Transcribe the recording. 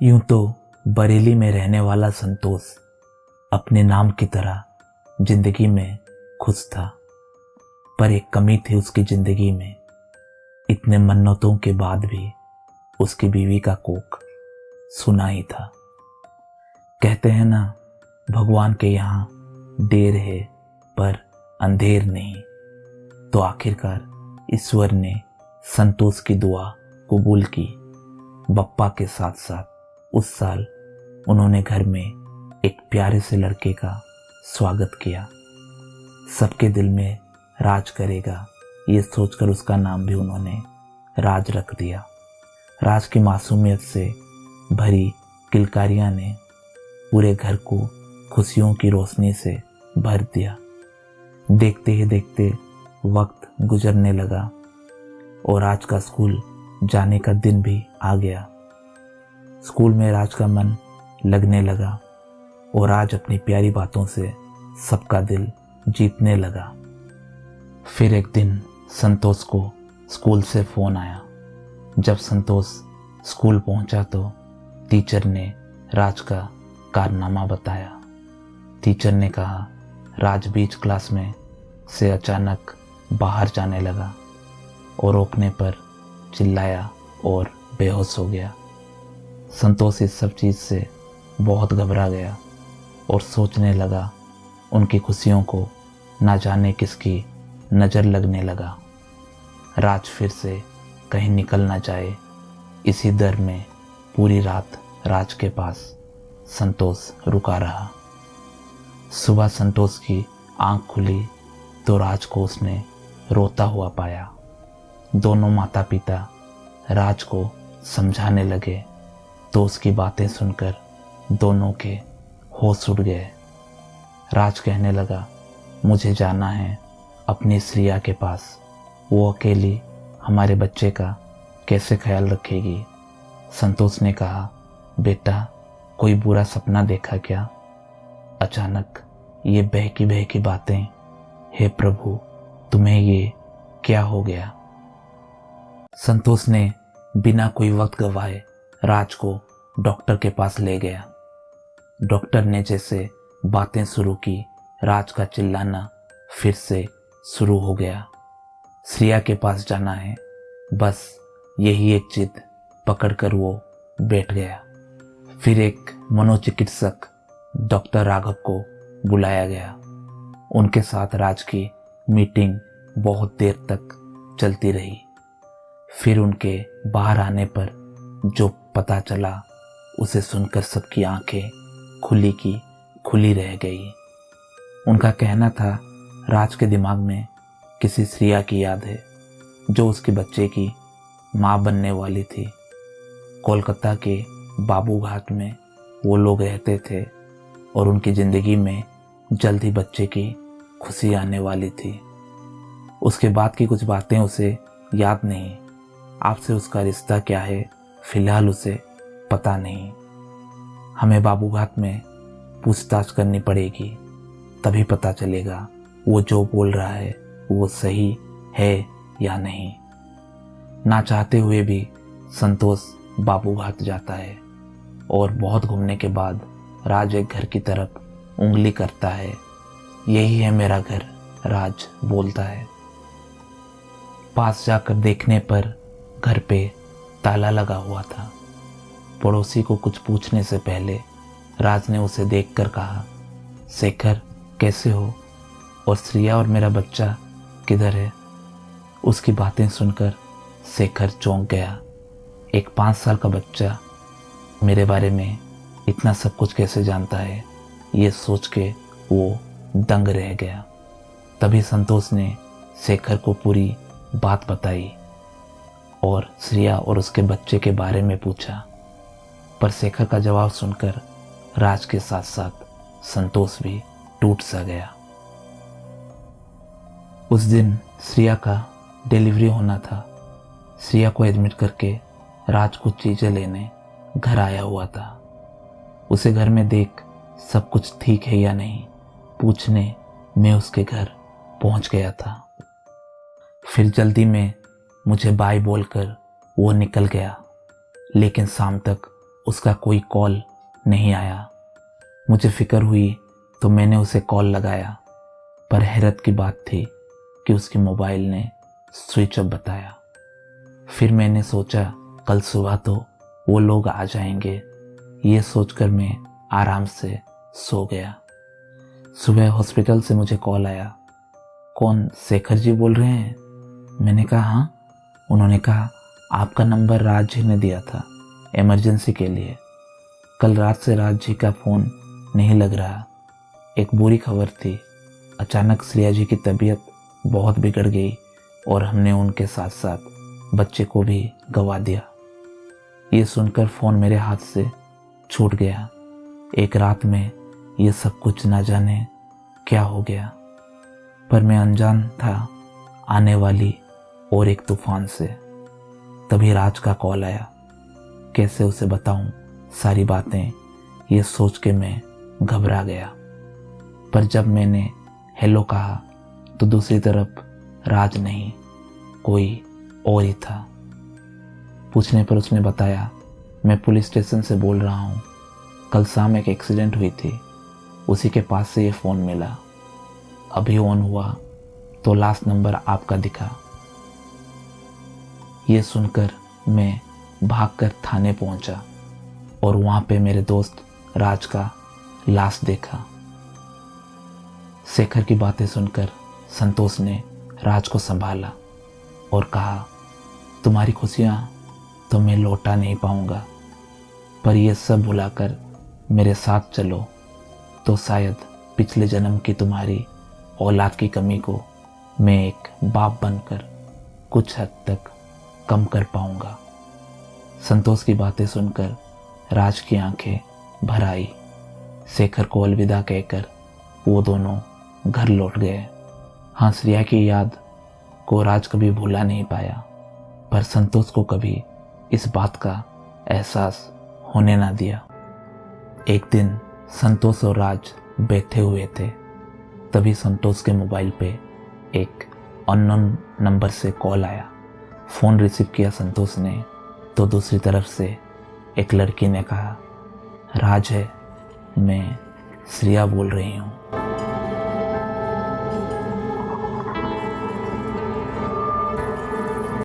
यूं तो बरेली में रहने वाला संतोष अपने नाम की तरह जिंदगी में खुश था, पर एक कमी थी उसकी जिंदगी में। इतने मन्नतों के बाद भी उसकी बीवी का कोख सुना ही था। कहते हैं ना, भगवान के यहाँ देर है पर अंधेर नहीं। तो आखिरकार ईश्वर ने संतोष की दुआ कबूल की। बप्पा के साथ साथ उस साल उन्होंने घर में एक प्यारे से लड़के का स्वागत किया। सबके दिल में राज करेगा, ये सोचकर उसका नाम भी उन्होंने राज रख दिया। राज की मासूमियत से भरी किलकारियां ने पूरे घर को खुशियों की रोशनी से भर दिया। देखते ही देखते वक्त गुजरने लगा और राज का स्कूल जाने का दिन भी आ गया। स्कूल में राज का मन लगने लगा और राज अपनी प्यारी बातों से सबका दिल जीतने लगा। फिर एक दिन संतोष को स्कूल से फ़ोन आया। जब संतोष स्कूल पहुंचा तो टीचर ने राज का कारनामा बताया। टीचर ने कहा, राज बीच क्लास में से अचानक बाहर जाने लगा और रोकने पर चिल्लाया और बेहोश हो गया। संतोष इस सब चीज़ से बहुत घबरा गया और सोचने लगा, उनकी खुशियों को ना जाने किसकी नज़र लगने लगा। राज फिर से कहीं निकल ना जाए, इसी डर में पूरी रात राज के पास संतोष रुका रहा। सुबह संतोष की आंख खुली तो राज को उसने रोता हुआ पाया। दोनों माता पिता राज को समझाने लगे तो उसकी बातें सुनकर दोनों के होश उड़ गए। राज कहने लगा, मुझे जाना है अपनी श्रिया के पास, वो अकेली हमारे बच्चे का कैसे ख्याल रखेगी। संतोष ने कहा, बेटा कोई बुरा सपना देखा क्या? अचानक ये बहकी बातें, हे प्रभु तुम्हें ये क्या हो गया? संतोष ने बिना कोई वक्त गवाए राज को डॉक्टर के पास ले गया। डॉक्टर ने जैसे बातें शुरू की, राज का चिल्लाना फिर से शुरू हो गया। श्रिया के पास जाना है, बस यही एक जिद पकड़कर वो बैठ गया। फिर एक मनोचिकित्सक डॉक्टर राघव को बुलाया गया। उनके साथ राज की मीटिंग बहुत देर तक चलती रही। फिर उनके बाहर आने पर जो पता चला उसे सुनकर सबकी आंखें खुली की खुली रह गई। उनका कहना था, राज के दिमाग में किसी श्रिया की याद है जो उसके बच्चे की माँ बनने वाली थी। कोलकाता के बाबू घाट में वो लोग रहते थे और उनकी ज़िंदगी में जल्द ही बच्चे की खुशी आने वाली थी। उसके बाद की कुछ बातें उसे याद नहीं। आपसे उसका रिश्ता क्या है फिलहाल उसे पता नहीं। हमें बाबूघाट में पूछताछ करनी पड़ेगी, तभी पता चलेगा वो जो बोल रहा है वो सही है या नहीं। ना चाहते हुए भी संतोष बाबूघाट जाता है और बहुत घूमने के बाद राज एक घर की तरफ उंगली करता है। यही है मेरा घर, राज बोलता है। पास जाकर देखने पर घर पे ताला लगा हुआ था। पड़ोसी को कुछ पूछने से पहले राज ने उसे देखकर कहा, शेखर कैसे हो और श्रिया और मेरा बच्चा किधर है? उसकी बातें सुनकर शेखर चौंक गया। एक 5 साल का बच्चा मेरे बारे में इतना सब कुछ कैसे जानता है, ये सोच के वो दंग रह गया। तभी संतोष ने शेखर को पूरी बात बताई और श्रिया और उसके बच्चे के बारे में पूछा। पर शेखर का जवाब सुनकर राज के साथ साथ संतोष भी टूट सा गया। उस दिन श्रिया का डिलीवरी होना था। श्रिया को एडमिट करके राज कुछ चीज़ें लेने घर आया हुआ था। उसे घर में देख सब कुछ ठीक है या नहीं पूछने मैं उसके घर पहुंच गया था। फिर जल्दी में मुझे बाय बोलकर वो निकल गया, लेकिन शाम तक उसका कोई कॉल नहीं आया। मुझे फिक्र हुई तो मैंने उसे कॉल लगाया, पर हैरत की बात थी कि उसके मोबाइल ने स्विच ऑफ बताया। फिर मैंने सोचा कल सुबह तो वो लोग आ जाएंगे। ये सोचकर मैं आराम से सो गया। सुबह हॉस्पिटल से मुझे कॉल आया। कौन, शेखर जी बोल रहे हैं? मैंने कहा हाँ। उन्होंने कहा आपका नंबर राज जी ने दिया था इमरजेंसी के लिए। कल रात से राज जी का फ़ोन नहीं लग रहा। एक बुरी खबर थी, अचानक श्रेया जी की तबीयत बहुत बिगड़ गई और हमने उनके साथ साथ बच्चे को भी गंवा दिया। ये सुनकर फ़ोन मेरे हाथ से छूट गया। एक रात में ये सब कुछ ना जाने क्या हो गया, पर मैं अनजान था आने वाली और एक तूफान से। तभी राज का कॉल आया। कैसे उसे बताऊं सारी बातें, ये सोच के मैं घबरा गया। पर जब मैंने हेलो कहा तो दूसरी तरफ राज नहीं, कोई और ही था। पूछने पर उसने बताया मैं पुलिस स्टेशन से बोल रहा हूँ। कल शाम एक एक्सीडेंट हुई थी, उसी के पास से ये फ़ोन मिला। अभी ऑन हुआ तो लास्ट नंबर आपका दिखा। ये सुनकर मैं भागकर थाने पहुंचा और वहां पे मेरे दोस्त राज का लाश देखा। शेखर की बातें सुनकर संतोष ने राज को संभाला और कहा तुम्हारी खुशियां तो मैं लौटा नहीं पाऊंगा, पर यह सब भुलाकर मेरे साथ चलो तो शायद पिछले जन्म की तुम्हारी औलाद की कमी को मैं एक बाप बनकर कुछ हद तक कम कर पाऊंगा। संतोष की बातें सुनकर राज की आंखें भर आई। शेखर को अलविदा कहकर वो दोनों घर लौट गए। हाँ, श्रेया की याद को राज कभी भूला नहीं पाया, पर संतोष को कभी इस बात का एहसास होने ना दिया। एक दिन संतोष और राज बैठे हुए थे, तभी संतोष के मोबाइल पे एक अननोन नंबर से कॉल आया। फ़ोन रिसीव किया संतोष ने तो दूसरी तरफ से एक लड़की ने कहा राज है, मैं श्रेया बोल रही हूँ।